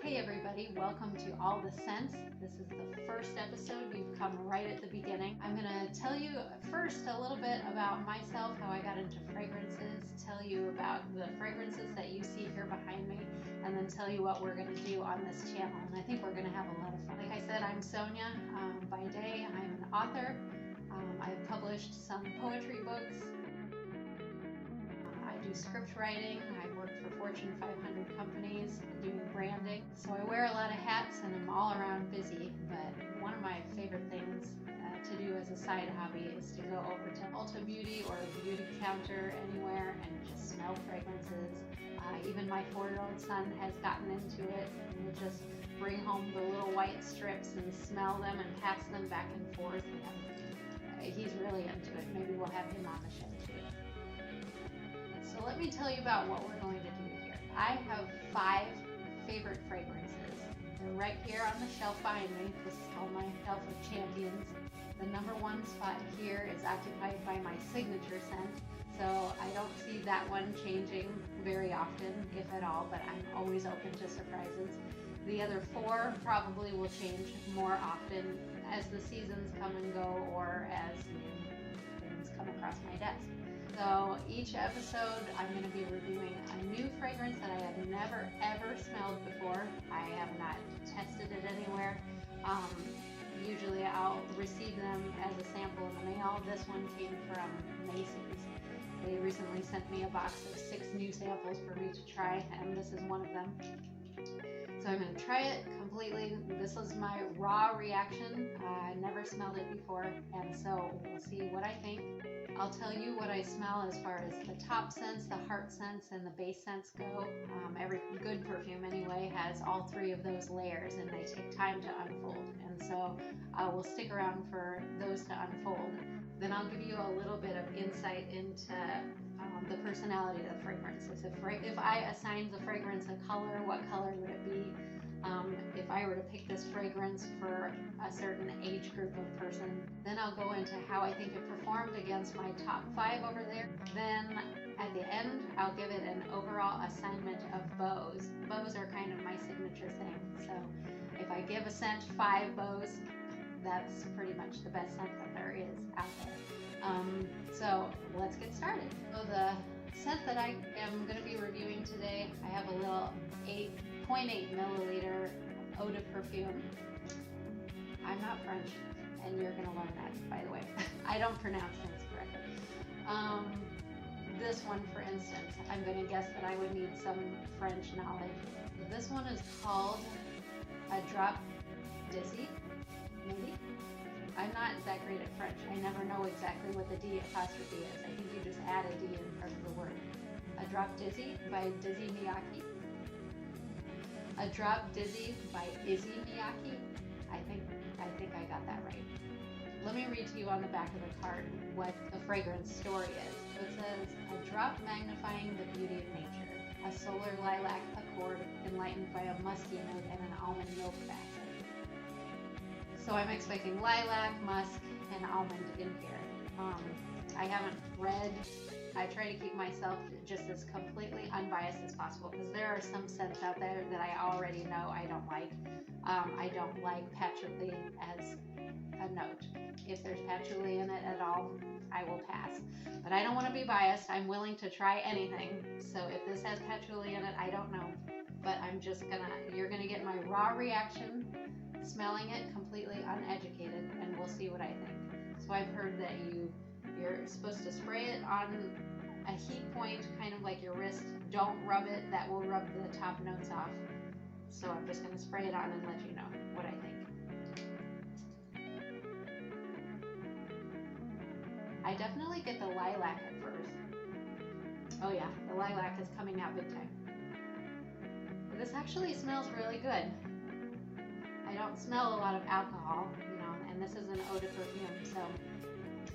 Hey everybody, welcome to All the Scents. This is the first episode. You've come right at the beginning. I'm going to tell you first a little bit about myself, how I got into fragrances, tell you about the fragrances that you see here behind me, and then tell you what we're going to do on this channel. And I think we're going to have a lot of fun. Like I said, I'm Sonia. By day, I'm an author. I've published some poetry books. I do script writing. I work for Fortune 500 companies doing branding. So I wear a lot of hats and I'm all around busy, but one of my favorite things to do as a side hobby is to go over to Ulta Beauty or a beauty counter anywhere and just smell fragrances. Even my 4-year-old son has gotten into it and will just bring home the little white strips and smell them and pass them back and forth. And he's really into it. Maybe we'll have him on the show too. So let me tell you about what we're going to do here. I have 5 favorite fragrances. They're right here on the shelf behind me. This is called my shelf of champions. The number 1 spot here is occupied by my signature scent. So I don't see that one changing very often, if at all, but I'm always open to surprises. The other 4 probably will change more often as the seasons come and go or as new things come across my desk. So each episode I'm going to be reviewing a new fragrance that I have never ever smelled before. I have not tested it anywhere. Usually I'll receive them as a sample in the mail. This one came from Macy's. They recently sent me a box of 6 new samples for me to try, and this is one of them. So I'm going to try it completely. This is my raw reaction. I never smelled it before, and so we'll see what I think. I'll tell you what I smell as far as the top scents, the heart scents, and the base scents go. Every good perfume anyway has all 3 of those layers, and they take time to unfold. And so we'll stick around for those to unfold. Then I'll give you a little bit of insight into the personality of the fragrances. If I assigned the fragrance a color, what color would it be? If I were to pick this fragrance for a certain age group of person, then I'll go into how I think it performed against my top 5 over there. Then at the end, I'll give it an overall assignment of bows. Bows are kind of my signature thing. So if I give a scent 5 bows, that's pretty much the best scent that there is out there. So let's get started. So the scent that I am going to be reviewing today, I have a little 8.8 milliliter eau de perfume. I'm not French, and you're going to learn that, by the way. I don't pronounce things correctly. This one, for instance, I'm going to guess that I would need some French knowledge. This one is called a Drop Dizzy, maybe? I'm not that great at French. I never know exactly what the D apostrophe is. I think you just add a D in front of the word. A Drop Dizzy by Issey Miyake. A Drop Dizzy by Issey Miyake. I think I got that right. Let me read to you on the back of the card what the fragrance story is. So it says, a drop magnifying the beauty of nature. A solar lilac accord enlightened by a musky note and an almond milk facet. So I'm expecting lilac, musk, and almond in here. I haven't read. I try to keep myself just as completely unbiased as possible because there are some scents out there that I already know I don't like. I don't like patchouli as a note. If there's patchouli in it at all, I will pass. But I don't want to be biased. I'm willing to try anything. So if this has patchouli in it, I don't know. But you're gonna get my raw reaction, smelling it completely uneducated, and we'll see what I think. So I've heard that you're supposed to spray it on a heat point, kind of like your wrist. Don't rub it, that will rub the top notes off. So I'm just going to spray it on and let you know what I think. I definitely get the lilac at first. Oh yeah, the lilac is coming out big time. But this actually smells really good. I don't smell a lot of alcohol, and this is an eau de perfume, so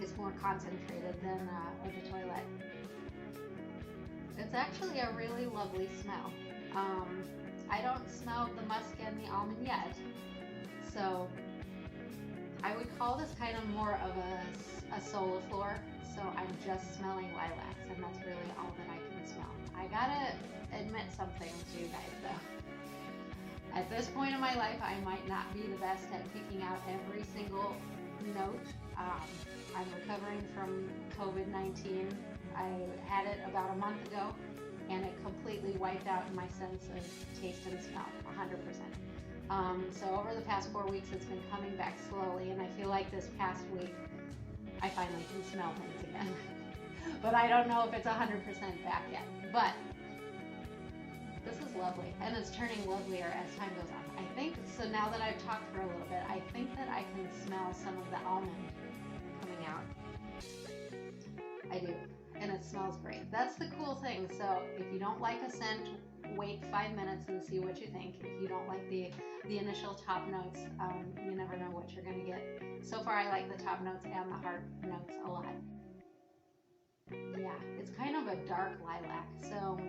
it's more concentrated than eau de toilette. It's actually a really lovely smell. I don't smell the musk and the almond yet, so I would call this kind of more of a soliflor, so I'm just smelling lilacs, and that's really all that I can smell. I gotta admit something to you guys though. At this point in my life, I might not be the best at picking out every single note. I'm recovering from COVID-19. I had it about a month ago, and it completely wiped out my sense of taste and smell, 100%. So over the past 4 weeks, it's been coming back slowly, and I feel like this past week, I finally can smell things again. But I don't know if it's 100% back yet. But this is lovely, and it's turning lovelier as time goes on. I think, so now that I've talked for a little bit, I think that I can smell some of the almond coming out. I do, and it smells great. That's the cool thing. So if you don't like a scent, wait 5 minutes and see what you think. If you don't like the initial top notes, you never know what you're gonna get. So far, I like the top notes and the heart notes a lot. Yeah, it's kind of a dark lilac. So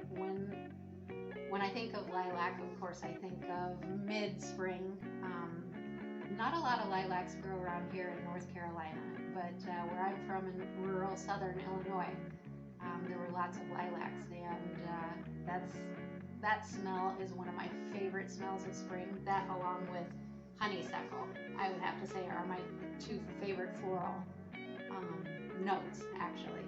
when I think of lilac, of course, I think of mid-spring. Not a lot of lilacs grow around here in North Carolina, but where I'm from in rural southern Illinois, there were lots of lilacs, and that smell is one of my favorite smells of spring. That, along with honeysuckle, I would have to say are my two favorite floral notes, actually.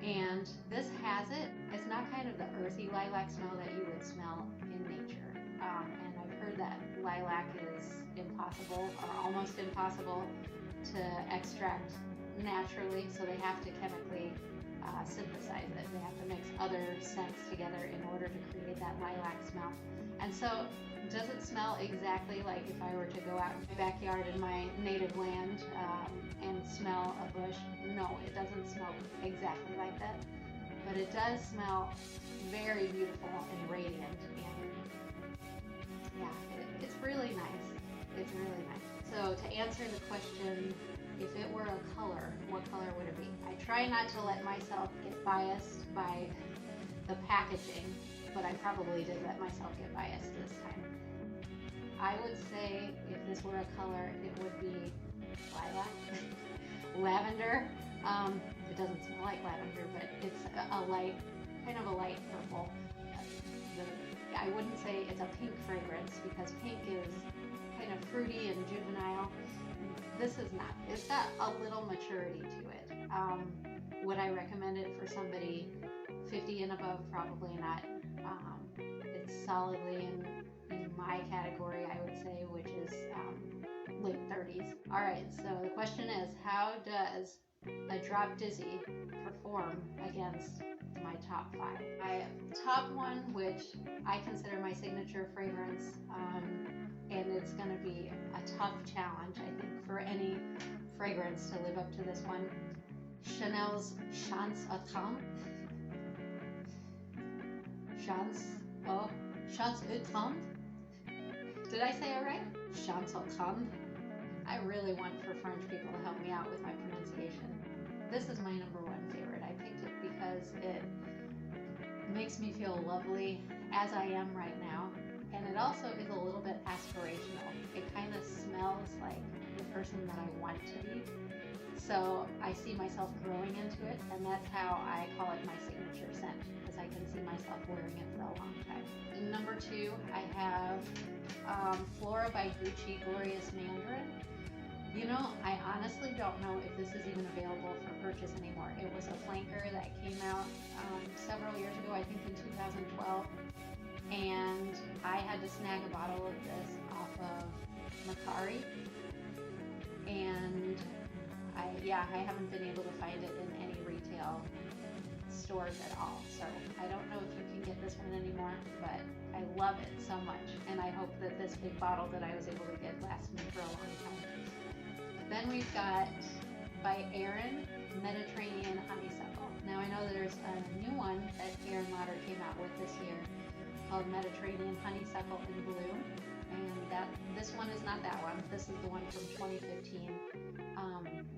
And this has it. It's not kind of the earthy lilac smell that you would smell in nature. And I've heard that lilac is impossible, or almost impossible, to extract naturally, so they have to chemically synthesize it. They have to mix other scents together in order to create that lilac smell. And so, does it smell exactly like if I were to go out in my backyard in my native land and smell a bush? No, it doesn't smell exactly like that, but it does smell very beautiful and radiant, and yeah, it's really nice. It's really nice. So to answer the question, if it were a color, what color would it be? I try not to let myself get biased by the packaging, but I probably did let myself get biased this time. I would say if this were a color, it would be lilac, lavender. It doesn't smell like lavender, but it's a light, kind of a light purple. I wouldn't say it's a pink fragrance, because pink is kind of fruity and juvenile. This is not. It's got a little maturity to it. Would I recommend it for somebody 50 and above? Probably not. It's solidly in my category, I would say, which is late 30s. All right, so the question is, how does a Drop Dizzy perform against my top 5? My top one, which I consider my signature fragrance, and it's going to be a tough challenge, I think, for any fragrance to live up to this one. Chanel's Chance Étrange. Chance Étrange. Did I say it right? Chance Étrange. I really want for French people to help me out with my pronunciation. This is my number 1 favorite. I picked it because it makes me feel lovely as I am right now, and it also is a little bit aspirational. It kind of smells like the person that I want to be. So I see myself growing into it, and that's how I call it my signature scent, because I can see myself wearing it for a long time. Number 2, I have Flora by Gucci Glorious Mandarin. You know, I honestly don't know if this is even available for purchase anymore. It was a flanker that came out several years ago, I think in 2012, and I had to snag a bottle of this off of Mercari, and I haven't been able to find it in any retail stores at all. So I don't know if you can get this one anymore, but I love it so much, and I hope that this big bottle that I was able to get lasts me for a long time. Then we've got, by Aerin, Mediterranean Honeysuckle. Now I know there's a new one that Aerin came out with this year called Mediterranean Honeysuckle in Bloom, and this one is not that one. This is the one from 2015,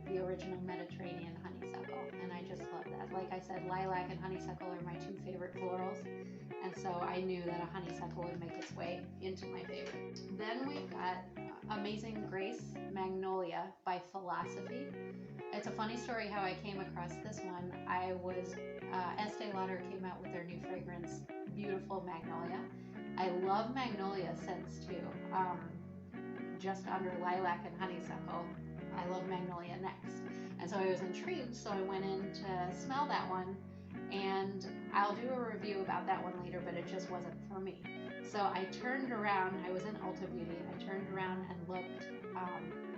the original Mediterranean Honeysuckle, and I just love that. Like I said, lilac and honeysuckle are my 2 favorite florals, and so I knew that a honeysuckle would make its way into my favorite. Then we've got Amazing Grace Magnolia by Philosophy. It's a funny story how I came across this one. Estee Lauder came out with their new fragrance, Beautiful Magnolia, I love Magnolia scents too. Just under Lilac and Honeysuckle, I love Magnolia next. And so I was intrigued, so I went in to smell that one, and I'll do a review about that one later, but it just wasn't for me. So I turned around, I was in Ulta Beauty, I turned around and looked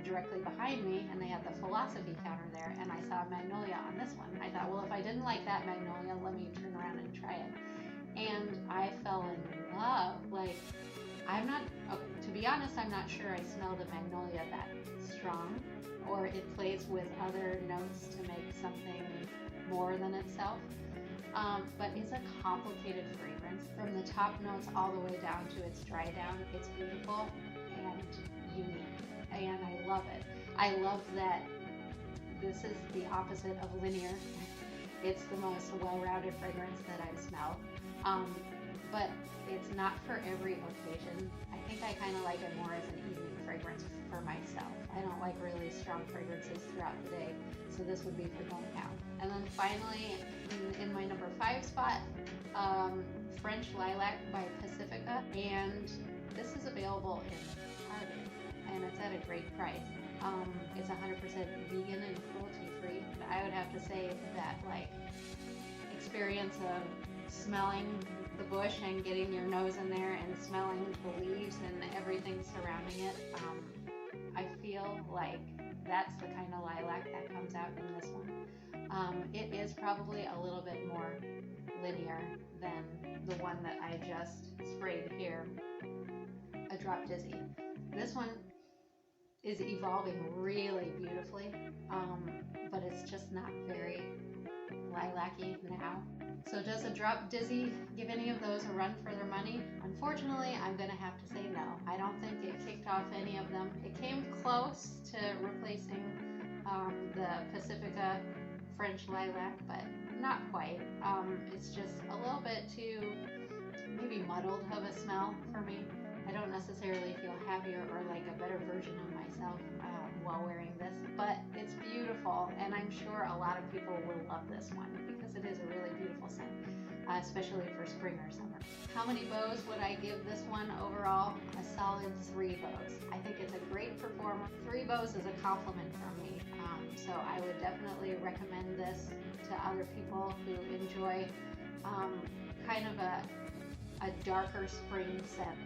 directly behind me, and they had the Philosophy counter there, and I saw Magnolia on this one. I thought, well, if I didn't like that Magnolia, let me turn around and try it. And I fell in love. Like, to be honest, I'm not sure I smelled a Magnolia that strong, or it plays with other notes to make something more than itself. But it's a complicated fragrance. From the top notes all the way down to its dry down, it's beautiful and unique, and I love it. I love that this is the opposite of linear. It's the most well-rounded fragrance that I've smelled. But it's not for every occasion. I think I kind of like it more as an evening fragrance for myself. I don't like really strong fragrances throughout the day, so this would be for going out. And then finally, in my number 5 spot, French Lilac by Pacifica, and this is available in Target, and it's at a great price. It's 100% vegan and cruelty-free, but I would have to say that, like, experience of smelling the bush and getting your nose in there and smelling the leaves and everything surrounding it, I feel like that's the kind of lilac that comes out in this one. It is probably a little bit more linear than the one that I just sprayed here, a Drop Dizzy. This one is evolving really beautifully, but it's just not very lilac-y now. So does a Drop Dizzy give any of those a run for their money? Unfortunately, I'm going to have to say no. I don't think it kicked off any of them. It came close to replacing the Pacifica French Lilac, but not quite. It's just a little bit too maybe muddled of a smell for me. I don't necessarily feel happier or like a better version of myself while wearing this, but it's beautiful, and I'm sure a lot of people will love this one because it is a really beautiful scent, especially for spring or summer. How many bows would I give this one overall? A solid 3 bows. I think it's a great performer. 3 bows is a compliment for me, so I would definitely recommend this to other people who enjoy kind of a darker spring scent.